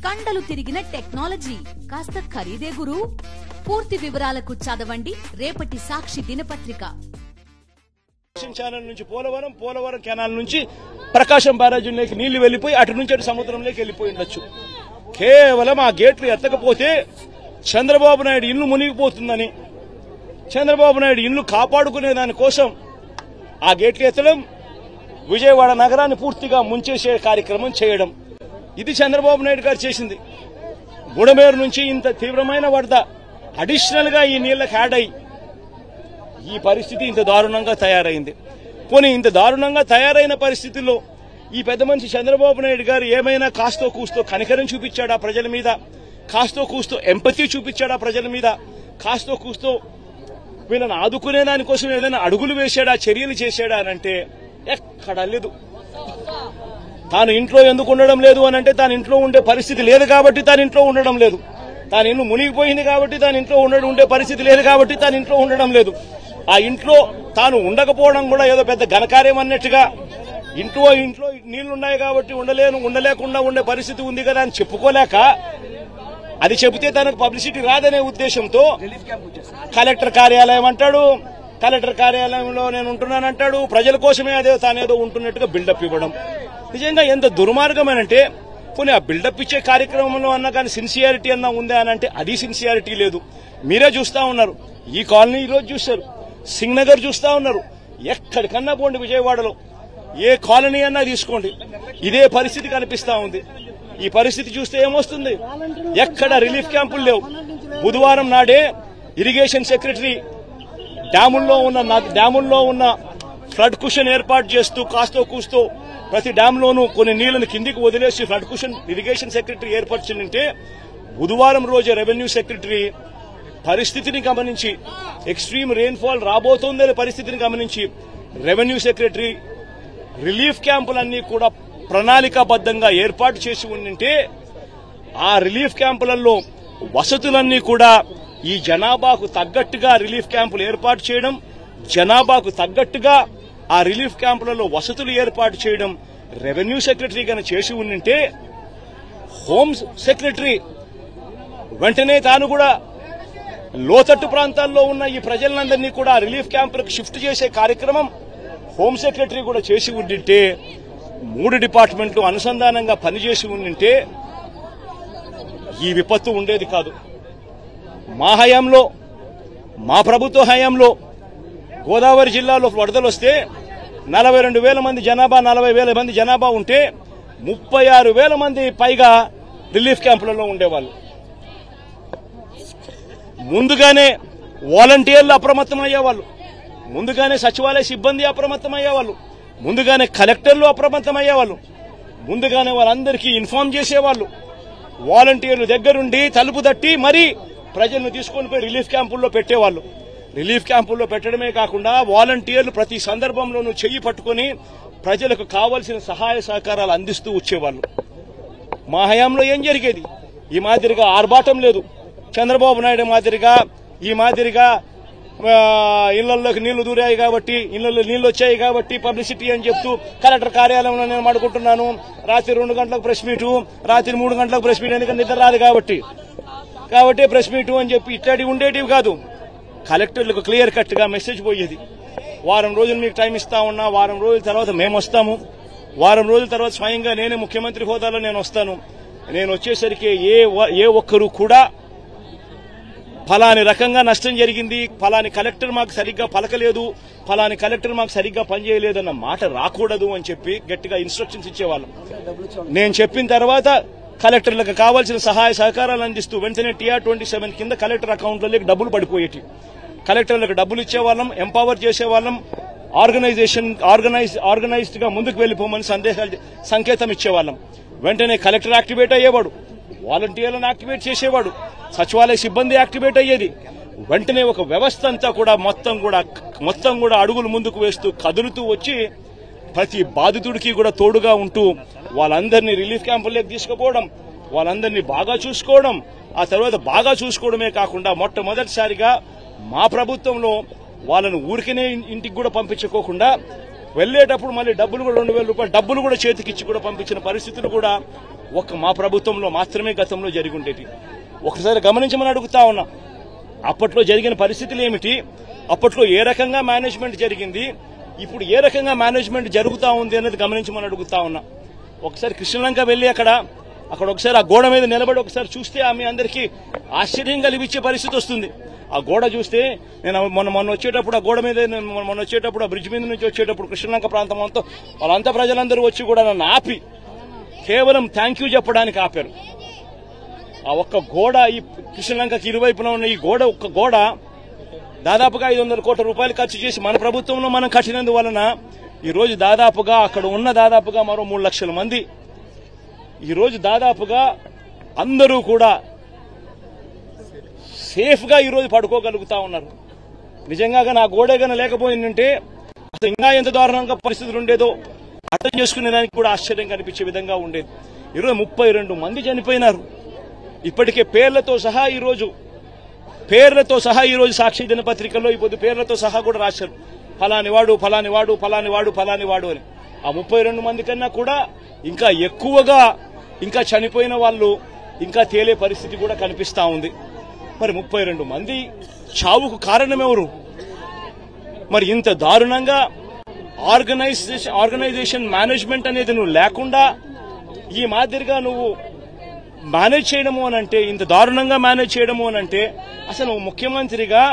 కండలు తిరిగిన టెక్నాలజీ కాస్త ఖరీదే గురు. పూర్తి వివరాలకు చదవండి రేపటి సాక్షి దినపత్రిక. ఛానల్ నుంచి పోలవరం కెనాల్ నుంచి ప్రకాశం బ్యారేజీలోకి నీళ్లు వెళ్లిపోయి అటు నుంచి అటు సముద్రంలోకి వెళ్లిపోయి ఉండొచ్చు. కేవలం ఆ గేట్లు ఎత్తకపోతే చంద్రబాబు నాయుడు ఇల్లు మునిగిపోతుందని, చంద్రబాబు నాయుడు ఇల్లు కాపాడుకునే దానికోసం ఆ గేట్లు ఎత్తడం, విజయవాడ నగరాన్ని పూర్తిగా ముంచేసే కార్యక్రమం చేయడం, ఇది చంద్రబాబు నాయుడు గారు చేసింది. బుడమేరు నుంచి ఇంత తీవ్రమైన వరద అడిషనల్ గా ఈ నీళ్లకు యాడ్ అయ్యి ఈ పరిస్థితి ఇంత దారుణంగా తయారైంది. పోనీ ఇంత దారుణంగా తయారైన పరిస్థితుల్లో ఈ పెద్ద మనిషి చంద్రబాబు నాయుడు గారు ఏమైనా కాస్తో కూస్తో కనికరం చూపించాడా ప్రజల మీద, కాస్తో కూస్తో ఎంపతి చూపించాడా ప్రజల మీద, కాస్తో కూస్తో వీళ్ళని ఆదుకునే దానికోసం ఏదైనా అడుగులు వేశాడా, చర్యలు చేశాడా అనంటే ఎక్కడా లేదు. తాను ఇంట్లో ఎందుకు ఉండడం లేదు అనంటే తాను ఇంట్లో ఉండే పరిస్థితి లేదు కాబట్టి తాను ఇంట్లో ఉండడం లేదు, తాను ఇల్లు మునిగిపోయింది కాబట్టి తాను ఇంట్లో ఉండే పరిస్థితి లేదు కాబట్టి తాను ఇంట్లో ఉండడం లేదు. ఆ ఇంట్లో తాను ఉండకపోవడం కూడా ఏదో పెద్ద ఘనకార్యం అన్నట్టుగా ఇంట్లో నీళ్లున్నాయి కాబట్టి ఉండలేకుండా ఉండే పరిస్థితి ఉంది కదా అని చెప్పుకోలేక, అది చెబితే తనకు పబ్లిసిటీ రాదనే ఉద్దేశంతో కలెక్టర్ కార్యాలయం అంటాడు, కలెక్టర్ కార్యాలయంలో నేను ఉంటున్నానంటాడు, ప్రజల కోసమే అదే తానేదో ఉంటున్నట్టుగా బిల్డప్ ఇవ్వడం. నిజంగా ఎంత దుర్మార్గమేనంటే, పోనీ ఆ బిల్డప్ ఇచ్చే కార్యక్రమంలో అన్నా కానీ సిన్సియారిటీ అన్నా ఉందా అని అంటే అది సిన్సియారిటీ లేదు. మీరే చూస్తా ఉన్నారు, ఈ కాలనీ ఈరోజు చూశారు, సింగ్ నగర్ చూస్తా ఉన్నారు, ఎక్కడికన్నా పోండి విజయవాడలో ఏ కాలనీ అన్నా తీసుకోండి, ఇదే పరిస్థితి కనిపిస్తా ఉంది. ఈ పరిస్థితి చూస్తే ఏమొస్తుంది, ఎక్కడ రిలీఫ్ క్యాంపులు లేవు. బుధవారం నాడే ఇరిగేషన్ సెక్రటరీ డ్యాముల్లో ఉన్న ఫ్లడ్ కుషన్ ఏర్పాటు చేస్తూ కాస్తో కూస్తో ప్రతి డ్యాంలోనూ కొన్ని నీళ్లను కిందికి వదిలేసి ఫ్లడ్ కుషన్ ఇరిగేషన్ సెక్రటరీ ఏర్పరిచిందంటే, బుధవారం రోజు రెవెన్యూ సెక్రటరీ పరిస్థితిని గమనించి, ఎక్స్ట్రీమ్ రెయిన్ఫాల్ రాబోతోందనే పరిస్థితిని గమనించి రెవెన్యూ సెక్రటరీ రిలీఫ్ క్యాంపులన్నీ కూడా ప్రణాళికాబద్దంగా ఏర్పాటు చేసి ఉండింటే, ఆ రిలీఫ్ క్యాంపులలో వసతులన్నీ కూడా ఈ జనాభాకు తగ్గట్టుగా రిలీఫ్ క్యాంపులు ఏర్పాటు చేయడం, జనాభాకు తగ్గట్టుగా ఆ రిలీఫ్ క్యాంపులలో వసతులు ఏర్పాటు చేయడం రెవెన్యూ సెక్రటరీ గాని చేసి ఉండింటే, హోమ్ సెక్రటరీ వెంటనే తాను కూడా లోతట్టు ప్రాంతాల్లో ఉన్న ఈ ప్రజలందరినీ కూడా రిలీఫ్ క్యాంపులకు షిఫ్ట్ చేసే కార్యక్రమం హోమ్ సెక్రటరీ కూడా చేసి ఉండింటే, 3 డిపార్ట్మెంట్లు అనుసంధానంగా పనిచేసి ఉండింటే ఈ విపత్తు ఉండేది కాదు. మా హయాంలో, మా ప్రభుత్వ హయాంలో గోదావరి జిల్లాలో వరదలు వస్తే 42,000 మంది జనాభా, 40,000 మంది జనాభా ఉంటే 36,000 మంది పైగా రిలీఫ్ క్యాంపులలో ఉండేవాళ్ళు. ముందుగానే వాలంటీర్లు అప్రమత్తమయ్యేవాళ్ళు, ముందుగానే సచివాలయ సిబ్బంది అప్రమత్తమయ్యేవాళ్ళు, ముందుగానే కలెక్టర్లు అప్రమత్తమయ్యేవాళ్ళు, ముందుగానే వాళ్ళందరికీ ఇన్ఫార్మ్ చేసేవాళ్ళు. వాలంటీర్లు దగ్గరుండి తలుపు తట్టి మరీ ప్రజలను తీసుకొని పోయి రిలీఫ్ క్యాంపుల్లో పెట్టేవాళ్ళు. రిలీఫ్ క్యాంపుల్లో పెట్టడమే కాకుండా వాలంటీర్లు ప్రతి సందర్భంలోనూ చెయ్యి పట్టుకుని ప్రజలకు కావలసిన సహాయ సహకారాలు అందిస్తూ వచ్చేవాళ్ళు. మా హయాంలో ఏం జరిగేది, ఈ మాదిరిగా ఆర్భాటం లేదు. చంద్రబాబు నాయుడు మాదిరిగా ఈ మాదిరిగా ఇళ్లలోకి నీళ్లు దూరాయి కాబట్టి, ఇళ్లలో నీళ్లు వచ్చాయి కాబట్టి పబ్లిసిటీ అని చెప్తూ కలెక్టర్ కార్యాలయంలో నేను మాడుకుంటున్నాను, రాత్రి 2 గంటలకు ప్రెస్ మీటు, రాత్రి 3 గంటలకు ప్రెస్ మీట్, ఎందుకంటే నిద్ర రాదు కాబట్టి ప్రెస్ మీటు అని చెప్పి ఇట్లాంటివి ఉండేటివి కాదు. కలెక్టర్లకు క్లియర్ కట్ గా మెసేజ్ పోయేది, వారం రోజులు మీకు టైం ఇస్తా ఉన్నా, వారం రోజుల తర్వాత మేము వస్తాము, వారం రోజుల తర్వాత స్వయంగా నేనే ముఖ్యమంత్రి హోదాలో నేను వస్తాను, నేను వచ్చేసరికి ఏ ఒక్కరు కూడా ఫలాని రకంగా నష్టం జరిగింది, ఫలాని కలెక్టర్ మాకు సరిగ్గా పలకలేదు, ఫలాని కలెక్టర్ మాకు సరిగ్గా పనిచేయలేదన్న మాట రాకూడదు అని చెప్పి గట్టిగా ఇన్స్ట్రక్షన్స్ ఇచ్చేవాళ్ళం. నేను చెప్పిన తర్వాత కలెక్టర్లకు కావాల్సిన సహాయ సహకారాలు అందిస్తూ వెంటనే TR27 కింద కలెక్టర్ అకౌంట్లలోకి డబ్బులు పడిపోయేటి. కలెక్టర్లకు డబ్బులు ఇచ్చేవాళ్ళం, ఎంపవర్ చేసేవాళ్ళం, ఆర్గనైజ్డ్ గా ముందుకు వెళ్లిపోమని సంకేతం ఇచ్చేవాళ్ళం. వెంటనే కలెక్టర్ యాక్టివేట్ అయ్యేవాడు, వాలంటీర్లను యాక్టివేట్ చేసేవాడు, సచివాలయ సిబ్బంది యాక్టివేట్ అయ్యేది. వెంటనే ఒక వ్యవస్థ అంతా కూడా మొత్తం కూడా అడుగులు ముందుకు వేస్తూ కదులుతూ వచ్చి ప్రతి బాధితుడికి కూడా తోడుగా ఉంటూ వాళ్ళందరినీ రిలీఫ్ క్యాంపుల్లోకి తీసుకుపోవడం, వాళ్ళందరినీ బాగా చూసుకోవడం, ఆ తర్వాత బాగా చూసుకోవడమే కాకుండా మొట్టమొదటిసారిగా మా ప్రభుత్వంలో వాళ్ళను ఊరికనే ఇంటికి కూడా పంపించుకోకుండా వెళ్లేటప్పుడు మళ్ళీ డబ్బులు కూడా 2,000 రూపాయలు డబ్బులు కూడా చేతికిచ్చి కూడా పంపించిన పరిస్థితులు కూడా మా ప్రభుత్వంలో మాత్రమే గతంలో జరిగి ఉండేవి. ఒకసారి గమనించమని అడుగుతా ఉన్నా, అప్పట్లో జరిగిన పరిస్థితులు ఏమిటి, అప్పట్లో ఏ రకంగా మేనేజ్మెంట్ జరిగింది, ఇప్పుడు ఏ రకంగా మేనేజ్మెంట్ జరుగుతా ఉంది అనేది గమనించమని అడుగుతా ఉన్నా. ఒకసారి కృష్ణలంక వెళ్లి అక్కడ ఒకసారి ఆ గోడ మీద నిలబడి ఒకసారి చూస్తే మీ అందరికీ ఆశ్చర్యం కలిగించే పరిస్థితి వస్తుంది. ఆ గోడ చూస్తే నేను మొన్న వచ్చేటప్పుడు ఆ గోడ మీద మొన్న వచ్చేటప్పుడు ఆ బ్రిడ్జ్ మీద నుంచి వచ్చేటప్పుడు కృష్ణలంక ప్రాంతం అంతా వాళ్ళంతా ప్రజలందరూ వచ్చి కూడా నన్ను ఆపి కేవలం థ్యాంక్ యూ చెప్పడానికి ఆపారు. ఆ ఒక్క గోడ ఈ కృష్ణలంకకి ఇరువైపున ఉన్న ఈ ఒక్క గోడ దాదాపుగా 500 కోట్ల రూపాయలు ఖర్చు చేసి మన ప్రభుత్వంలో మనం కట్టినందువలన ఈ రోజు దాదాపుగా అక్కడ ఉన్న దాదాపుగా మరో 3 లక్షల మంది ఈ రోజు దాదాపుగా అందరూ కూడా సేఫ్ గా ఈ రోజు పడుకోగలుగుతా ఉన్నారు. నిజంగా నా గోడేగానే లేకపోయిందంటే అసలు ఇంకా ఎంత దారుణంగా పరిస్థితులు ఉండేదో అర్థం చేసుకునే దానికి కూడా ఆశ్చర్యం కనిపించే విధంగా ఉండేది. ఈరోజు 32 మంది చనిపోయినారు. ఇప్పటికే పేర్లతో సహా ఈ రోజు సాక్షి దినపత్రికల్లో ఇప్పుడు పేర్లతో సహా కూడా రాశారు, ఫలానివాడు ఫలానివాడు ఫలానివాడు ఫలానివాడు అని. ఆ 32 మంది కన్నా కూడా ఇంకా ఎక్కువగా ఇంకా చనిపోయిన వాళ్ళు ఇంకా తేలే పరిస్థితి కూడా కనిపిస్తా ఉంది. మరి 32 మంది చావుకు కారణమెవరు? మరి ఇంత దారుణంగా ఆర్గనైజేషన్ మేనేజ్మెంట్ అనేది నువ్వు లేకుండా ఈ మాదిరిగా నువ్వు మేనేజ్ చేయడము అనంటే, ఇంత దారుణంగా మేనేజ్ చేయడము అనంటే అసలు ముఖ్యమంత్రిగా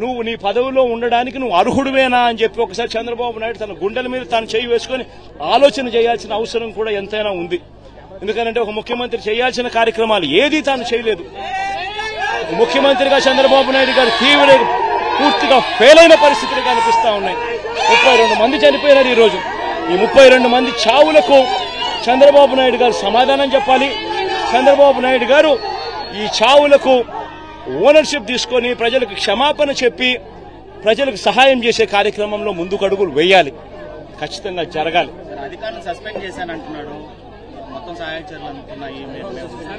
నువ్వు నీ పదవిలో ఉండడానికి నువ్వు అర్హుడువేనా అని చెప్పి ఒకసారి చంద్రబాబు నాయుడు తన గుండెల మీద తాను చేయి వేసుకుని ఆలోచన చేయాల్సిన అవసరం కూడా ఎంతైనా ఉంది. ఎందుకంటే ఒక ముఖ్యమంత్రి చేయాల్సిన కార్యక్రమాలు ఏదీ తాను చేయలేదు. ముఖ్యమంత్రిగా చంద్రబాబు నాయుడు గారు పూర్తిగా ఫెయిల్ అయిన పరిస్థితులు కనిపిస్తా ఉన్నాయి. 32 మంది చనిపోయినారు. ఈ రోజు ఈ 32 మంది చావులకు చంద్రబాబు నాయుడు గారు సమాధానం చెప్పాలి. చంద్రబాబు నాయుడు గారు ఈ చావులకు ఓనర్షిప్ తీసుకొని ప్రజలకు క్షమాపణ చెప్పి ప్రజలకు సహాయం చేసే కార్యక్రమంలో ముందుకు అడుగులు వేయాలి. ఖచ్చితంగా జరగాలి. అధికారులను సస్పెండ్ చేశానంటున్నాడు. మొత్తం సహాయ చర్యలు అనుకున్నాయి.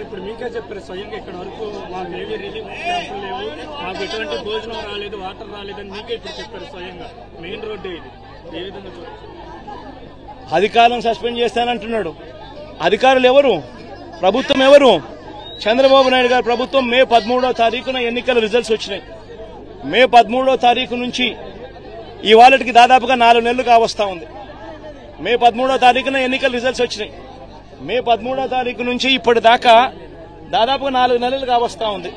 ఇప్పుడు మీకే చెప్పారు స్వయంగా ఇక్కడ వరకు మాకు ఏమీ రిలీఫ్ క్యాంపులు లేవు, మాకు ఎటువంటి భోజనం రాలేదు, వాటర్ రాలేదని మీకే ఇప్పుడు చెప్పారు స్వయంగా. మెయిన్ రోడ్డు ఇది. ఏ విధంగా అధికారులను సస్పెండ్ చేస్తానంటున్నాడు. అధికారులు ఎవరు? ప్రభుత్వం ఎవరు? చంద్రబాబు నాయుడు గారి ప్రభుత్వం. మే 13వ తారీఖున ఎన్నికల రిజల్ట్స్ వచ్చినాయి. మే 13వ తారీఖు నుంచి ఇవాళకి దాదాపుగా 4 నెలలు కావస్తా ఉంది. మే 13వ తారీఖున ఎన్నికల రిజల్ట్స్ వచ్చినాయి. మే 13వ తారీఖు నుంచి ఇప్పటిదాకా దాదాపుగా 4 నెలలు కావస్తా ఉంది.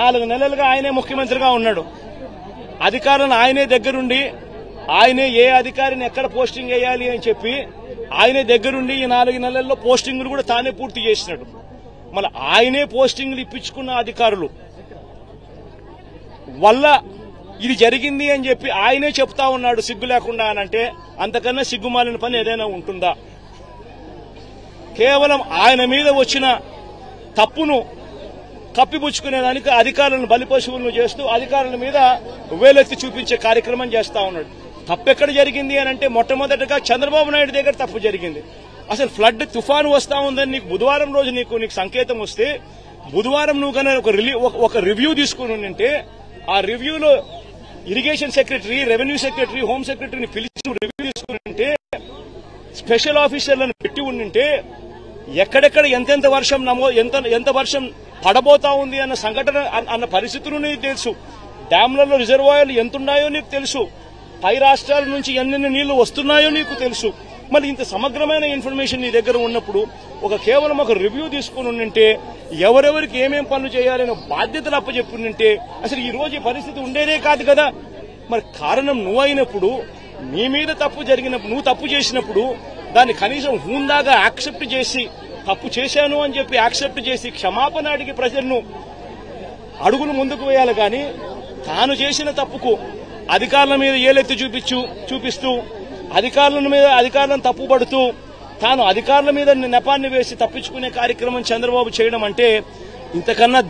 4 నెలలుగా ఆయనే ముఖ్యమంత్రిగా ఉన్నాడు. అధికారులను ఆయనే దగ్గరుండి ఆయనే ఏ అధికారిని ఎక్కడ పోస్టింగ్ వేయాలి అని చెప్పి ఆయనే దగ్గరుండి ఈ 4 నెలల్లో పోస్టింగ్లు కూడా తానే పూర్తి చేసినాడు. మళ్ళీ ఆయనే పోస్టింగ్లు ఇప్పించుకున్న అధికారులు వల్ల ఇది జరిగింది అని చెప్పి ఆయనే చెప్తా ఉన్నాడు సిగ్గు లేకుండా అనంటే అంతకన్నా సిగ్గుమాలిన పని ఏదైనా ఉంటుందా? కేవలం ఆయన మీద వచ్చిన తప్పును కప్పిపుచ్చుకునేదానికి అధికారులను బలిపశువులను చేస్తూ అధికారుల మీద వేలెత్తి చూపించే కార్యక్రమం చేస్తా ఉన్నాడు. తప్పెక్కడ జరిగింది అనంటే మొట్టమొదటిగా చంద్రబాబు నాయుడు దగ్గర తప్పు జరిగింది. అసలు ఫ్లడ్ తుఫాను వస్తా ఉందని నీకు బుధవారం రోజు నీకు సంకేతం వస్తే బుధవారం నువ్వు కన్నా ఒక రివ్యూ తీసుకుని ఉంటే ఆ రివ్యూలో irrigation secretary, revenue secretary, home సెక్రటరీని పిలిచి రివ్యూ తీసుకుని ఉంటే స్పెషల్ ఆఫీసర్లను పెట్టి ఉండింటే ఎక్కడెక్కడ ఎంతెంత వర్షం ఎంత వర్షం పడబోతా ఉంది అన్న సంఘటన అన్న పరిస్థితులు నీకు తెలుసు. డ్యాంలలో రిజర్వాయర్లు ఎంతున్నాయో నీకు తెలుసు. పై రాష్ట్రాల నుంచి ఎన్నెన్ని నీళ్లు వస్తున్నాయో నీకు తెలుసు. మళ్ళీ ఇంత సమగ్రమైన ఇన్ఫర్మేషన్ నీ దగ్గర ఉన్నప్పుడు కేవలం ఒక రివ్యూ తీసుకుని ఉంటే ఎవరెవరికి ఏమేం పనులు చేయాలనే బాధ్యతలు అప్పచెప్పుంటే అసలు ఈ రోజు ఈ పరిస్థితి ఉండేనే కాదు కదా. మరి కారణం నువ్వు అయినప్పుడు, నీ మీద తప్పు జరిగినప్పుడు, నువ్వు తప్పు చేసినప్పుడు దాన్ని కనీసం హూందాగా యాక్సెప్ట్ చేసి తప్పు చేశాను అని చెప్పి యాక్సెప్ట్ చేసి క్షమాపణ అడిగి ప్రజలను అడుగులు ముందుకు వేయాలి. కానీ తాను చేసిన తప్పుకు అధికారుల మీద ఏలెత్తి చూపిస్తూ అధికారులను తప్పుపడుతూ తాను అధికారుల మీద నెపాన్ని వేసి తప్పించుకునే కార్యక్రమం చంద్రబాబు చేయడం అంటే ఇంతకన్నా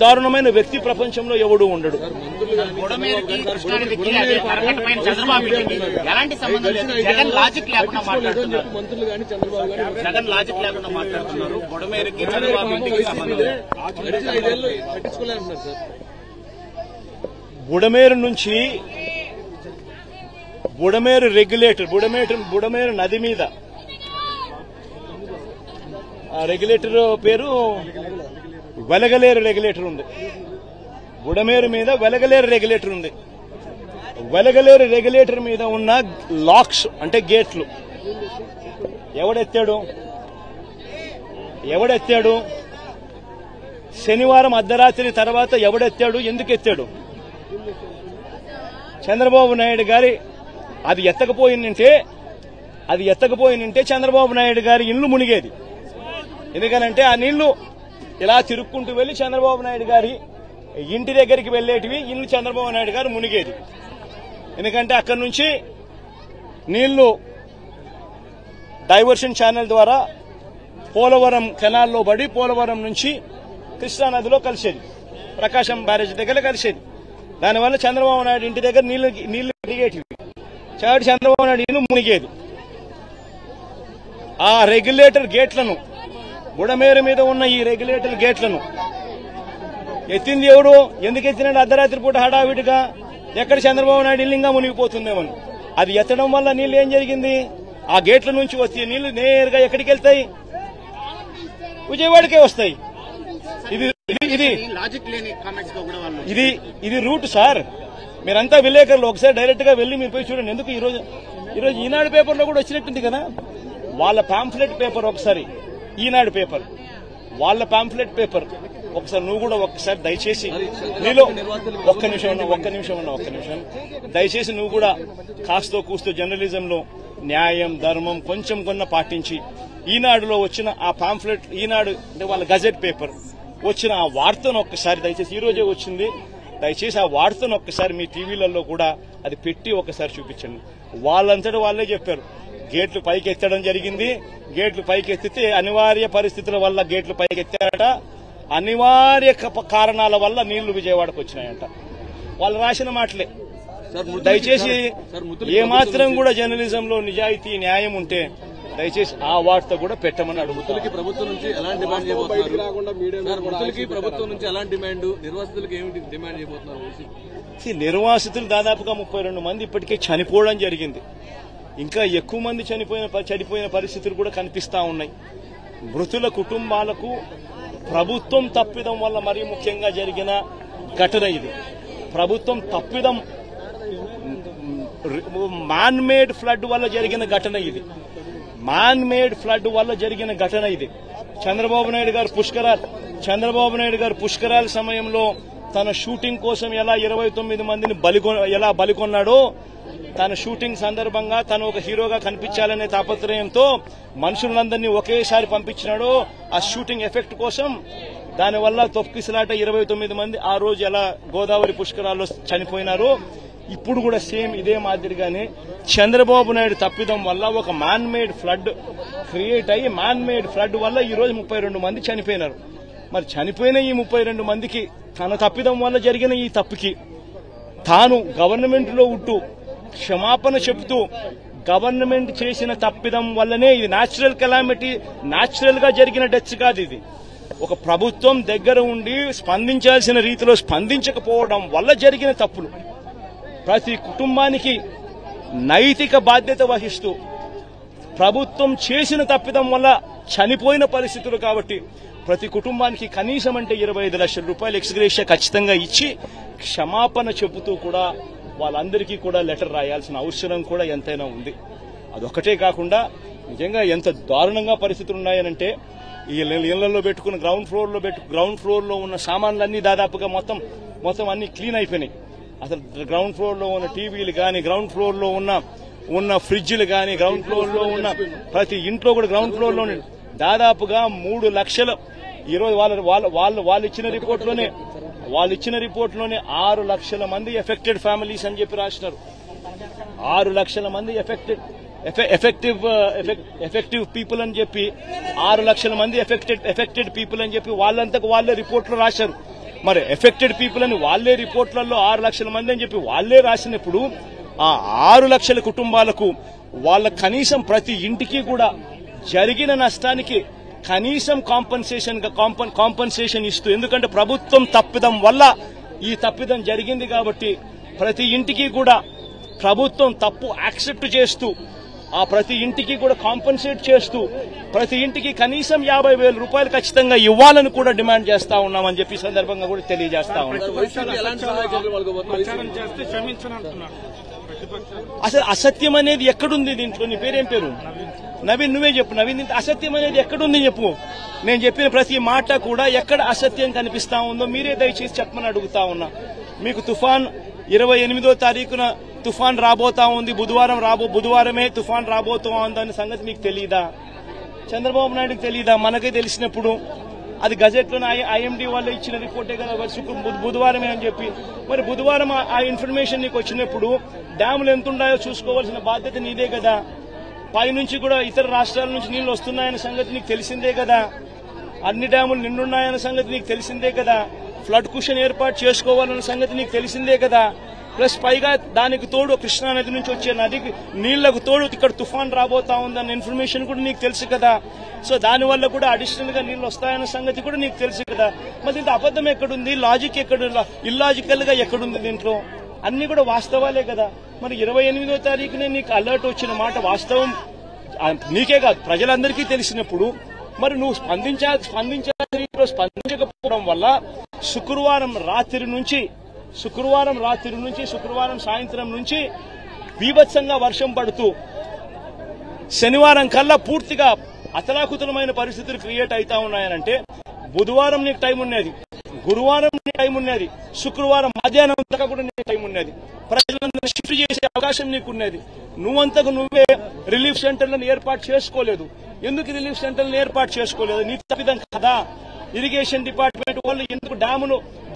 దారుణమైన వ్యక్తి ప్రపంచంలో ఎవడూ ఉండడు. జగన్ లాజిక్ లేకుండా మాట్లాడుతున్నారు. బుడమేరు నుంచి బుడమేరు రెగ్యులేటర్ బుడమేరు నది మీద ఆ రెగ్యులేటర్ పేరు వెలగలేరు రెగ్యులేటర్ ఉంది. బుడమేరు మీద వెలగలేరు రెగ్యులేటర్ ఉంది. వెలగలేరు రెగ్యులేటర్ మీద ఉన్న లాక్స్ అంటే గేట్లు ఎవడెత్తాడు? శనివారం అర్ధరాత్రి తర్వాత ఎవడెత్తాడు? ఎందుకు ఎత్తాడు? చంద్రబాబు నాయుడు గారి అది ఎత్తకపోయిందంటే చంద్రబాబు నాయుడు గారి ఇల్లు మునిగేది. ఎందుకనంటే ఆ నీళ్లు ఇలా తిరుక్కుంటూ వెళ్లి చంద్రబాబు నాయుడు గారి ఇంటి దగ్గరికి వెళ్లేటివి, ఇల్లు చంద్రబాబు నాయుడు గారు మునిగేది. ఎందుకంటే అక్కడి నుంచి నీళ్లు డైవర్షన్ ఛానల్ ద్వారా పోలవరం కెనాల్లో పడి పోలవరం నుంచి కృష్ణానదిలో కలిసేది, ప్రకాశం బ్యారేజ్ దగ్గర కలిసేది. దానివల్ల చంద్రబాబు నాయుడు ఇంటి దగ్గర నీళ్లు దిగేటివి, చంద్రబాబు నాయుడు ఇల్లు మునిగేది. ఆ రెగ్యులేటర్ గేట్లను, బుడమేరు మీద ఉన్న ఈ రెగ్యులేటర్ గేట్లను ఎత్తింది ఎవడు? ఎందుకు ఎత్తినాడు? అర్ధరాత్రి పూట హడావిడిగా ఎక్కడ చంద్రబాబు నాయుడు ఇల్లింగా మునిగిపోతుందేమని. అది ఎత్తడం వల్ల నీళ్లు ఏం జరిగింది? ఆ గేట్ల నుంచి వచ్చే నీళ్లు నేరుగా ఎక్కడికి వెళ్తాయి? విజయవాడకే వస్తాయి. ఇది రూట్ సార్. మీరంతా విలేకరులు ఒకసారి డైరెక్ట్ గా వెళ్లి మీరు పోయి చూడండి. ఎందుకు ఈరోజు ఈనాడు పేపర్లో కూడా వచ్చినట్టుంది కదా వాళ్ళ పాంఫ్లెట్ పేపర్. ఒకసారి ఈనాడు పేపర్, వాళ్ళ పాంఫ్లెట్ పేపర్ ఒకసారి నువ్వు కూడా ఒక్కసారి దయచేసి నీలో ఒక్క నిమిషం దయచేసి నువ్వు కూడా కాస్తో కూస్తో జర్నలిజంలో న్యాయం ధర్మం కొంచెం కొన్న పాటించి ఈనాడులో వచ్చిన ఆ పాంఫ్లెట్, ఈనాడు అంటే వాళ్ళ గజెట్ పేపర్ వచ్చిన ఆ వార్తను ఒక్కసారి దయచేసి, ఈ రోజే వచ్చింది, దయచేసి ఆ వార్తను ఒక్కసారి మీ టీవీలలో కూడా అది పెట్టి ఒకసారి చూపించండి. వాళ్ళంతటా వాళ్ళే చెప్పారు గేట్లు పైకి ఎత్తడం జరిగింది. గేట్లు పైకి ఎత్తితే అనివార్య పరిస్థితుల వల్ల గేట్లు పైకి ఎత్తారట. అనివార్య కారణాల వల్ల నీళ్లు విజయవాడకు వచ్చినాయంట. వాళ్ళు రాసిన మాటలే. దయచేసి ఏమాత్రం కూడా జర్నలిజంలో నిజాయితీ న్యాయం ఉంటే దయచేసి ఆ వార్త కూడా పెట్టమని అడుగుతుంది. ప్రభుత్వం నుంచి ఎలాంటి డిమాండ్ చేయబోతున్నారు? ప్రభుత్వం నుంచి ఎలాంటి డిమాండ్, నిర్వాసితులకు ఏమిటి డిమాండ్ చేయబోతున్నారు? నిర్వాసితులు దాదాపుగా 32 మంది ఇప్పటికే చనిపోవడం జరిగింది. ఇంకా ఎక్కువ మంది చనిపోయిన పరిస్థితులు కూడా కనిపిస్తా ఉన్నాయి. మృతుల కుటుంబాలకు ప్రభుత్వం తప్పిదం వల్ల మరీ ముఖ్యంగా జరిగిన ఘటన ఇది. ప్రభుత్వం తప్పిదం, మ్యాన్ మేడ్ ఫ్లడ్ వల్ల జరిగిన ఘటన ఇది. చంద్రబాబు నాయుడు గారు పుష్కరాల సమయంలో తన షూటింగ్ కోసం ఎలా 29 మందిని బలికొన్నాడో, తన షూటింగ్ సందర్భంగా తను ఒక హీరోగా కనిపించాలనే తాపత్రయంతో మనుషులందరినీ ఒకేసారి పంపించినాడో ఆ షూటింగ్ ఎఫెక్ట్ కోసం. దానివల్ల తొక్కిసలాట 29 మంది ఆ రోజు ఎలా గోదావరి పుష్కరాల్లో చనిపోయినారో, ఇప్పుడు కూడా సేమ్ ఇదే మాదిరిగానే చంద్రబాబు నాయుడు తప్పిదం వల్ల ఒక మ్యాన్ మేడ్ ఫ్లడ్ క్రియేట్ అయ్యి, మ్యాన్ మేడ్ ఫ్లడ్ వల్ల ఈ రోజు 32 మంది చనిపోయినారు. మరి చనిపోయిన ఈ 32 మందికి తన తప్పిదం వల్ల జరిగిన ఈ తప్పుకి తాను గవర్నమెంట్ లో ఉంటూ క్షమాపణ చెబుతూ, గవర్నమెంట్ చేసిన తప్పిదం వల్లనే ఇది న్యాచురల్ కెలామిటీ, న్యాచురల్ గా జరిగిన డెత్స్ కాదు. ఇది ఒక ప్రభుత్వం దగ్గర ఉండి స్పందించాల్సిన రీతిలో స్పందించకపోవడం వల్ల జరిగిన తప్పులు. ప్రతి కుటుంబానికి నైతిక బాధ్యత వహిస్తూ ప్రభుత్వం చేసిన తప్పిదం వల్ల చనిపోయిన పరిస్థితులు కాబట్టి ప్రతి కుటుంబానికి కనీసం అంటే 25 లక్షల రూపాయలు ఎక్స్గ్రేషియా ఖచ్చితంగా ఇచ్చి క్షమాపణ చెబుతూ కూడా వాళ్ళందరికీ కూడా లెటర్ రాయాల్సిన అవసరం కూడా ఎంతైనా ఉంది. అదొక్కటే కాకుండా నిజంగా ఎంత దారుణంగా పరిస్థితులు ఉన్నాయనంటే ఈ ఇళ్లలో పెట్టుకున్న గ్రౌండ్ ఫ్లోర్ లో ఉన్న సామాన్లన్నీ దాదాపుగా మొత్తం అన్ని క్లీన్ అయిపోయినాయి. అసలు గ్రౌండ్ ఫ్లోర్ లో ఉన్న టీవీలు గాని, గ్రౌండ్ ఫ్లోర్ లో ఉన్న ఫ్రిడ్జ్లు గాని, గ్రౌండ్ ఫ్లోర్ లో ఉన్న ప్రతి ఇంట్లో కూడా గ్రౌండ్ ఫ్లోర్ లో దాదాపుగా 3 లక్షల, ఈరోజు వాళ్ళు ఇచ్చిన రిపోర్ట్ లోనే 6 లక్షల మంది ఎఫెక్టెడ్ ఫ్యామిలీస్ అని చెప్పి రాసినారు. 6 లక్షల మంది ఎఫెక్టివ్ పీపుల్ అని చెప్పి 6 లక్షల మంది ఎఫెక్టెడ్ పీపుల్ అని చెప్పి వాళ్ళంతకు వాళ్ళే రిపోర్ట్ లో రాశారు. మరి ఎఫెక్టెడ్ పీపుల్ అని వాళ్ళే రిపోర్ట్లలో 6 లక్షల మంది అని చెప్పి వాళ్ళే రాసినప్పుడు ఆ 6 లక్షల కుటుంబాలకు వాళ్ళ కనీసం ప్రతి ఇంటికి కూడా జరిగిన నష్టానికి కనీసం కాంపన్సేషన్ ఇస్తూ, ఎందుకంటే ప్రభుత్వం తప్పిదం వల్ల ఈ తప్పిదం జరిగింది కాబట్టి ప్రతి ఇంటికి కూడా ప్రభుత్వం తప్పు యాక్సెప్ట్ చేస్తూ ఆ ప్రతి ఇంటికి కూడా కాంపన్సేట్ చేస్తూ ప్రతి ఇంటికి కనీసం 50,000 రూపాయలు ఖచ్చితంగా ఇవ్వాలని కూడా డిమాండ్ చేస్తా ఉన్నామని చెప్పి సందర్భంగా కూడా తెలియజేస్తా ఉన్నాం. ప్రచారం చేస్తే క్షమించనంటున్నాడు ప్రతిపక్షాలు. అసలు అసత్యం అనేది ఎక్కడుంది దీంట్లో? నీ పేరేం పేరు? నవీన్, నువ్వే చెప్పు. నవీన్, అసత్యం అనేది ఎక్కడుంది చెప్పు. నేను చెప్పిన ప్రతి మాట కూడా ఎక్కడ అసత్యం కనిపిస్తా ఉందో మీరే దయచేసి చెప్పమని అడుగుతా ఉన్నా. మీకు తుఫాన్ 28వ తారీఖున తుఫాన్ రాబోతా ఉంది, బుధవారమే తుఫాన్ రాబోతా ఉందన్న సంగతి మీకు తెలీదా? చంద్రబాబు నాయుడుకి తెలీదా? మనకే తెలిసినప్పుడు అది గజెట్లోనే ఐఎండీ వాళ్ళు ఇచ్చిన రిపోర్టే కదా బుధవారమే అని చెప్పి. మరి బుధవారం ఆ ఇన్ఫర్మేషన్ నీకు వచ్చినప్పుడు డ్యాములు ఎంతున్నాయో చూసుకోవాల్సిన బాధ్యత నీదే కదా. పైనుంచి కూడా ఇతర రాష్ట్రాల నుంచి నీళ్లు వస్తున్నాయన్న సంగతి నీకు తెలిసిందే కదా. అన్ని డ్యాములు నిండున్నాయన్న సంగతి నీకు తెలిసిందే కదా. ఫ్లడ్ కుషన్ ఏర్పాటు చేసుకోవాలన్న సంగతి నీకు తెలిసిందే కదా. ప్లస్ పైగా దానికి తోడు కృష్ణానది నుంచి వచ్చే నదికి నీళ్లకు తోడు ఇక్కడ తుఫాన్ రాబోతా ఉందన్న ఇన్ఫర్మేషన్ కూడా నీకు తెలుసు కదా. సో దానివల్ల కూడా అడిషనల్ గా నీళ్లు వస్తాయన్న సంగతి కూడా నీకు తెలుసు కదా. మరి ఇంత అబద్దం ఎక్కడుంది? లాజిక్ ఎక్కడ? ఇల్లాజికల్ గా ఎక్కడుంది దీంట్లో? అన్ని కూడా వాస్తవాలే కదా. మరి 28వ తారీఖునే నీకు అలర్ట్ వచ్చిన మాట వాస్తవం నీకే కాదు ప్రజలందరికీ తెలిసినప్పుడు మరి నువ్వు స్పందించకపోవడం వల్ల శుక్రవారం రాత్రి నుంచి శుక్రవారం సాయంత్రం నుంచి బీభత్సంగా వర్షం పడుతూ శనివారం కల్లా పూర్తిగా అతలాకుతలమైన పరిస్థితులు క్రియేట్ అవుతా ఉన్నాయనంటే బుధవారం నీకు టైం ఉన్నది, గురువారం నీకు టైం ఉన్నది, శుక్రవారం మధ్యాహ్నం దాకా కూడా నీకు టైం ఉన్నది. ప్రజలందరూ షిఫ్ట్ చేసే అవకాశం నీకున్నది. నువ్వంతకు నువ్వే రిలీఫ్ సెంటర్లను ఏర్పాటు చేసుకోలేదు. ఎందుకు రిలీఫ్ సెంటర్లను ఏర్పాటు చేసుకోలేదు? నీ తప్పిదం కదా. ఇరిగేషన్ డిపార్ట్మెంట్ వాళ్ళు ఎందుకు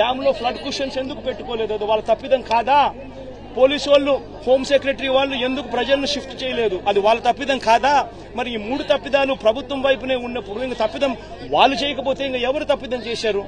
డ్యాములో ఫ్లడ్ కుషన్స్ ఎందుకు పెట్టుకోలేదు? అది వాళ్ళ తప్పిదం కాదా? పోలీసు వాళ్ళు, హోమ్ సెక్రటరీ వాళ్ళు ఎందుకు ప్రజలను షిఫ్ట్ చేయలేదు? అది వాళ్ళ తప్పిదం కాదా? మరి ఈ 3 తప్పిదాలు ప్రభుత్వం వైపునే ఉన్నప్పుడు ఇంక తప్పిదం వాళ్ళు చేయకపోతే ఇంకా ఎవరు తప్పిదం చేశారు?